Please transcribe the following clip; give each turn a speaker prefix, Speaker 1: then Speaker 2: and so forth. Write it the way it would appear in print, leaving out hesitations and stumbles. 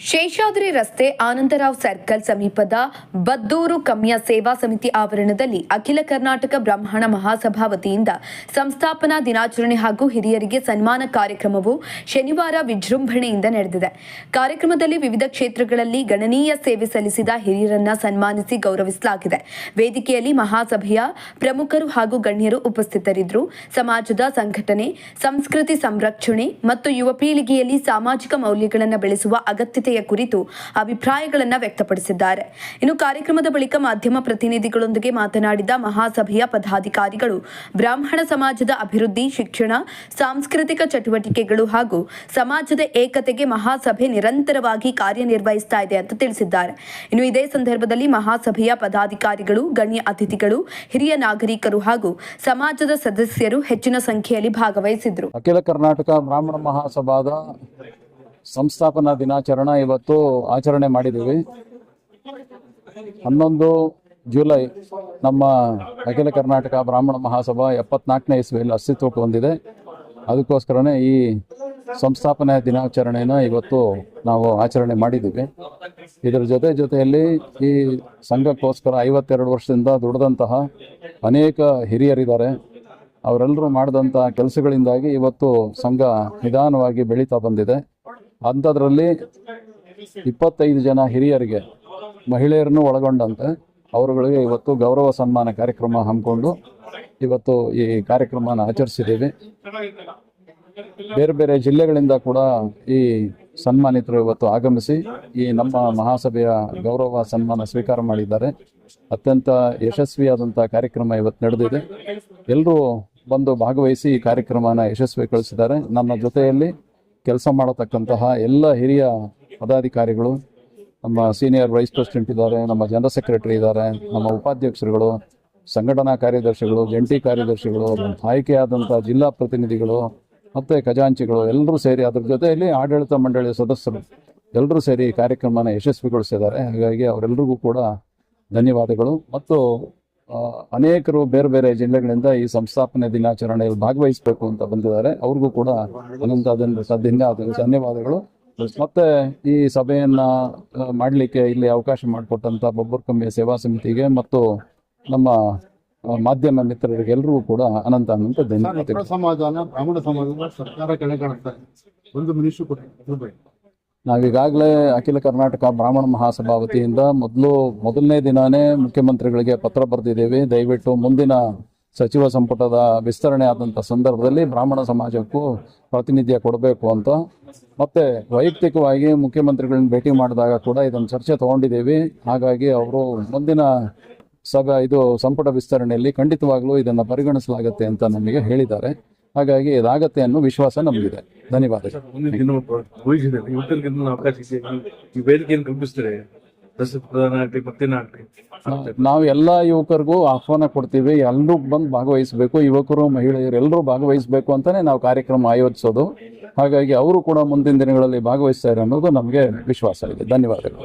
Speaker 1: ಶೇಷಾದ್ರಿ ರಸ್ತೆ ಆನಂದರಾವ್ ಸರ್ಕಲ್ ಸಮೀಪದ ಬದ್ದೂರು ಕಮ್ಯ ಸೇವಾ ಸಮಿತಿ ಆವರಣದಲ್ಲಿ ಅಖಿಲ ಕರ್ನಾಟಕ ಬ್ರಾಹ್ಮಣ ಮಹಾಸಭಾ ವತಿಯಿಂದ ಸಂಸ್ಥಾಪನಾ ದಿನಾಚರಣೆ ಹಾಗೂ ಹಿರಿಯರಿಗೆ ಸನ್ಮಾನ ಕಾರ್ಯಕ್ರಮವು ಶನಿವಾರ ವಿಜೃಂಭಣೆಯಿಂದ ನಡೆದಿದೆ. ಕಾರ್ಯಕ್ರಮದಲ್ಲಿ ವಿವಿಧ ಕ್ಷೇತ್ರಗಳಲ್ಲಿ ಗಣನೀಯ ಸೇವೆ ಸಲ್ಲಿಸಿದ ಹಿರಿಯರನ್ನ ಸನ್ಮಾನಿಸಿ ಗೌರವಿಸಲಾಗಿದೆ. ವೇದಿಕೆಯಲ್ಲಿ ಮಹಾಸಭೆಯ ಪ್ರಮುಖರು ಹಾಗೂ ಗಣ್ಯರು ಉಪಸ್ಥಿತರಿದ್ದರು. ಸಮಾಜದ ಸಂಘಟನೆ, ಸಂಸ್ಕೃತಿ ಸಂರಕ್ಷಣೆ ಮತ್ತು ಯುವ ಪೀಳಿಗೆಯಲ್ಲಿ ಸಾಮಾಜಿಕ ಮೌಲ್ಯಗಳನ್ನು ಬೆಳೆಸುವ ಅಗತ್ಯತೆ ಕುರಿತು ಅಭಿಪ್ರಾಯಗಳನ್ನು ವ್ಯಕ್ತಪಡಿಸಿದ್ದಾರೆ. ಇನ್ನು ಕಾರ್ಯಕ್ರಮದ ಬಳಿಕ ಮಾಧ್ಯಮ ಪ್ರತಿನಿಧಿಗಳೊಂದಿಗೆ ಮಾತನಾಡಿದ ಮಹಾಸಭೆಯ ಪದಾಧಿಕಾರಿಗಳು, ಬ್ರಾಹ್ಮಣ ಸಮಾಜದ ಅಭಿವೃದ್ಧಿ, ಶಿಕ್ಷಣ, ಸಾಂಸ್ಕೃತಿಕ ಚಟುವಟಿಕೆಗಳು ಹಾಗೂ ಸಮಾಜದ ಏಕತೆಗೆ ಮಹಾಸಭೆ ನಿರಂತರವಾಗಿ ಕಾರ್ಯನಿರ್ವಹಿಸ್ತಾ ಇದೆ ಅಂತ ತಿಳಿಸಿದ್ದಾರೆ. ಇನ್ನು ಇದೇ ಸಂದರ್ಭದಲ್ಲಿ ಮಹಾಸಭೆಯ ಪದಾಧಿಕಾರಿಗಳು, ಗಣ್ಯ ಅತಿಥಿಗಳು, ಹಿರಿಯ ನಾಗರಿಕರು ಹಾಗೂ ಸಮಾಜದ ಸದಸ್ಯರು ಹೆಚ್ಚಿನ ಸಂಖ್ಯೆಯಲ್ಲಿ ಭಾಗವಹಿಸಿದ್ರು.
Speaker 2: ಅಖಿಲ ಕರ್ನಾಟಕ ಬ್ರಾಹ್ಮಣ ಮಹಾಸಭಾದ ಸಂಸ್ಥಾಪನಾ ದಿನಾಚರಣೆ ಇವತ್ತು ಆಚರಣೆ ಮಾಡಿದ್ದೀವಿ. 11 ಜುಲೈ ನಮ್ಮ ಅಖಿಲ ಕರ್ನಾಟಕ ಬ್ರಾಹ್ಮಣ ಮಹಾಸಭಾ 74ನೇ ಇಸ್ವಿಯಲ್ಲಿ ಅಸ್ತಿತ್ವಕ್ಕೆ ಹೊಂದಿದೆ. ಅದಕ್ಕೋಸ್ಕರನೇ ಈ ಸಂಸ್ಥಾಪನಾ ದಿನಾಚರಣೆನ ಇವತ್ತು ನಾವು ಆಚರಣೆ ಮಾಡಿದ್ದೀವಿ. ಇದರ ಜೊತೆಯಲ್ಲಿ ಈ ಸಂಘಕ್ಕೋಸ್ಕರ 52 ವರ್ಷದಿಂದ ದುಡಿದಂತಹ ಅನೇಕ ಹಿರಿಯರಿದ್ದಾರೆ. ಅವರೆಲ್ಲರೂ ಮಾಡಿದಂಥ ಕೆಲಸಗಳಿಂದಾಗಿ ಇವತ್ತು ಸಂಘ ನಿಧಾನವಾಗಿ ಬೆಳೀತಾ ಬಂದಿದೆ. ಅಂಥದ್ರಲ್ಲಿ 25 ಜನ ಹಿರಿಯರಿಗೆ, ಮಹಿಳೆಯರನ್ನು ಒಳಗೊಂಡಂತೆ ಅವರುಗಳಿಗೆ ಇವತ್ತು ಗೌರವ ಸನ್ಮಾನ ಕಾರ್ಯಕ್ರಮ ಹಮ್ಮಿಕೊಂಡು ಇವತ್ತು ಈ ಕಾರ್ಯಕ್ರಮನ ಆಚರಿಸಿದ್ದೀವಿ. ಬೇರೆ ಬೇರೆ ಜಿಲ್ಲೆಗಳಿಂದ ಕೂಡ ಈ ಸನ್ಮಾನಿತರು ಇವತ್ತು ಆಗಮಿಸಿ ಈ ನಮ್ಮ ಮಹಾಸಭೆಯ ಗೌರವ ಸನ್ಮಾನ ಸ್ವೀಕಾರ ಮಾಡಿದ್ದಾರೆ. ಅತ್ಯಂತ ಯಶಸ್ವಿಯಾದಂಥ ಕಾರ್ಯಕ್ರಮ ಇವತ್ತು ನಡೆದಿದೆ. ಎಲ್ಲರೂ ಬಂದು ಭಾಗವಹಿಸಿ ಈ ಕಾರ್ಯಕ್ರಮನ ಯಶಸ್ವಿಗೊಳಿಸಿದ್ದಾರೆ. ನನ್ನ ಜೊತೆಯಲ್ಲಿ ಕೆಲಸ ಮಾಡತಕ್ಕಂತಹ ಎಲ್ಲ ಹಿರಿಯ ಪದಾಧಿಕಾರಿಗಳು, ನಮ್ಮ ಸೀನಿಯರ್ ವೈಸ್ ಪ್ರೆಸಿಡೆಂಟ್ ಇದ್ದಾರೆ, ನಮ್ಮ ಜನರಲ್ ಸೆಕ್ರೆಟರಿ ಇದ್ದಾರೆ, ನಮ್ಮ ಉಪಾಧ್ಯಕ್ಷರುಗಳು, ಸಂಘಟನಾ ಕಾರ್ಯದರ್ಶಿಗಳು, ಜಂಟಿ ಕಾರ್ಯದರ್ಶಿಗಳು, ಆಯ್ಕೆಯಾದಂಥ ಜಿಲ್ಲಾ ಪ್ರತಿನಿಧಿಗಳು ಮತ್ತು ಖಜಾಂಚಿಗಳು ಎಲ್ಲರೂ ಸೇರಿ, ಅದ್ರ ಜೊತೆಯಲ್ಲಿ ಆಡಳಿತ ಮಂಡಳಿಯ ಸದಸ್ಯರು ಎಲ್ಲರೂ ಸೇರಿ ಈ ಕಾರ್ಯಕ್ರಮನ ಯಶಸ್ವಿಗೊಳಿಸಿದ್ದಾರೆ. ಹಾಗಾಗಿ ಅವರೆಲ್ಲರಿಗೂ ಕೂಡ ಧನ್ಯವಾದಗಳು. ಮತ್ತು ಅನೇಕರು ಬೇರೆ ಬೇರೆ ಜಿಲ್ಲೆಗಳಿಂದ ಈ ಸಂಸ್ಥಾಪನೆ ದಿನಾಚರಣೆಯಲ್ಲಿ ಭಾಗವಹಿಸಬೇಕು ಅಂತ ಬಂದಿದ್ದಾರೆ. ಅವ್ರಿಗೂ ಕೂಡ ಧನ್ಯವಾದಗಳು. ಮತ್ತೆ ಈ ಸಭೆಯನ್ನ ಮಾಡಲಿಕ್ಕೆ ಇಲ್ಲಿ ಅವಕಾಶ ಮಾಡಿಕೊಟ್ಟಂತ ಬಬ್ಬೂರು ಕಮ್ಯ ಸೇವಾ ಸಮಿತಿಗೆ ಮತ್ತು ನಮ್ಮ ಮಾಧ್ಯಮ ಮಿತ್ರರಿಗೆ ಎಲ್ಲರಿಗೂ ಕೂಡ ಅನಂತ ಧನ್ಯವಾದಗಳು.
Speaker 3: ಬ್ರಾಹ್ಮಣ ಸಮಾಜದ ಸರ್ಕಾರ ಕೆಳಗಾಣುತ್ತೆ.
Speaker 2: ನಾವೀಗಾಗಲೇ ಅಖಿಲ ಕರ್ನಾಟಕ ಬ್ರಾಹ್ಮಣ ಮಹಾಸಭಾ ವತಿಯಿಂದ ಮೊದಲನೇ ದಿನಾನೇ ಮುಖ್ಯಮಂತ್ರಿಗಳಿಗೆ ಪತ್ರ ಬರೆದಿದ್ದೇವೆ. ದಯವಿಟ್ಟು ಮುಂದಿನ ಸಚಿವ ಸಂಪುಟದ ವಿಸ್ತರಣೆ ಆದಂಥ ಸಂದರ್ಭದಲ್ಲಿ ಬ್ರಾಹ್ಮಣ ಸಮಾಜಕ್ಕೂ ಪ್ರಾತಿನಿಧ್ಯ ಕೊಡಬೇಕು ಅಂತ. ಮತ್ತೆ ವೈಯಕ್ತಿಕವಾಗಿ ಮುಖ್ಯಮಂತ್ರಿಗಳನ್ನ ಭೇಟಿ ಮಾಡಿದಾಗ ಕೂಡ ಇದನ್ನು ಚರ್ಚೆ ತಗೊಂಡಿದ್ದೇವೆ. ಹಾಗಾಗಿ ಅವರು ಮುಂದಿನ ಸಂಪುಟ ವಿಸ್ತರಣೆಯಲ್ಲಿ ಖಂಡಿತವಾಗ್ಲೂ ಇದನ್ನು ಪರಿಗಣಿಸಲಾಗುತ್ತೆ ಅಂತ ನಮಗೆ ಹೇಳಿದ್ದಾರೆ. ಹಾಗಾಗಿ ಇದಾಗತ್ತೆ ಅನ್ನೋ ವಿಶ್ವಾಸ ನಮಗಿದೆ. ಧನ್ಯವಾದಗಳು. ನಾವು ಎಲ್ಲ ಯುವಕರಿಗೂ ಆಹ್ವಾನ ಕೊಡ್ತೀವಿ. ಎಲ್ಲರೂ ಬಂದು ಭಾಗವಹಿಸಬೇಕು. ಯುವಕರು, ಮಹಿಳೆಯರು ಎಲ್ಲರೂ ಭಾಗವಹಿಸಬೇಕು ಅಂತಾನೆ ನಾವು ಕಾರ್ಯಕ್ರಮ ಆಯೋಜಿಸೋದು. ಹಾಗಾಗಿ ಅವರು ಕೂಡ ಮುಂದಿನ ದಿನಗಳಲ್ಲಿ ಭಾಗವಹಿಸ್ತಾರೆ ಅನ್ನೋದು ನಮಗೆ ವಿಶ್ವಾಸ ಇದೆ. ಧನ್ಯವಾದಗಳು.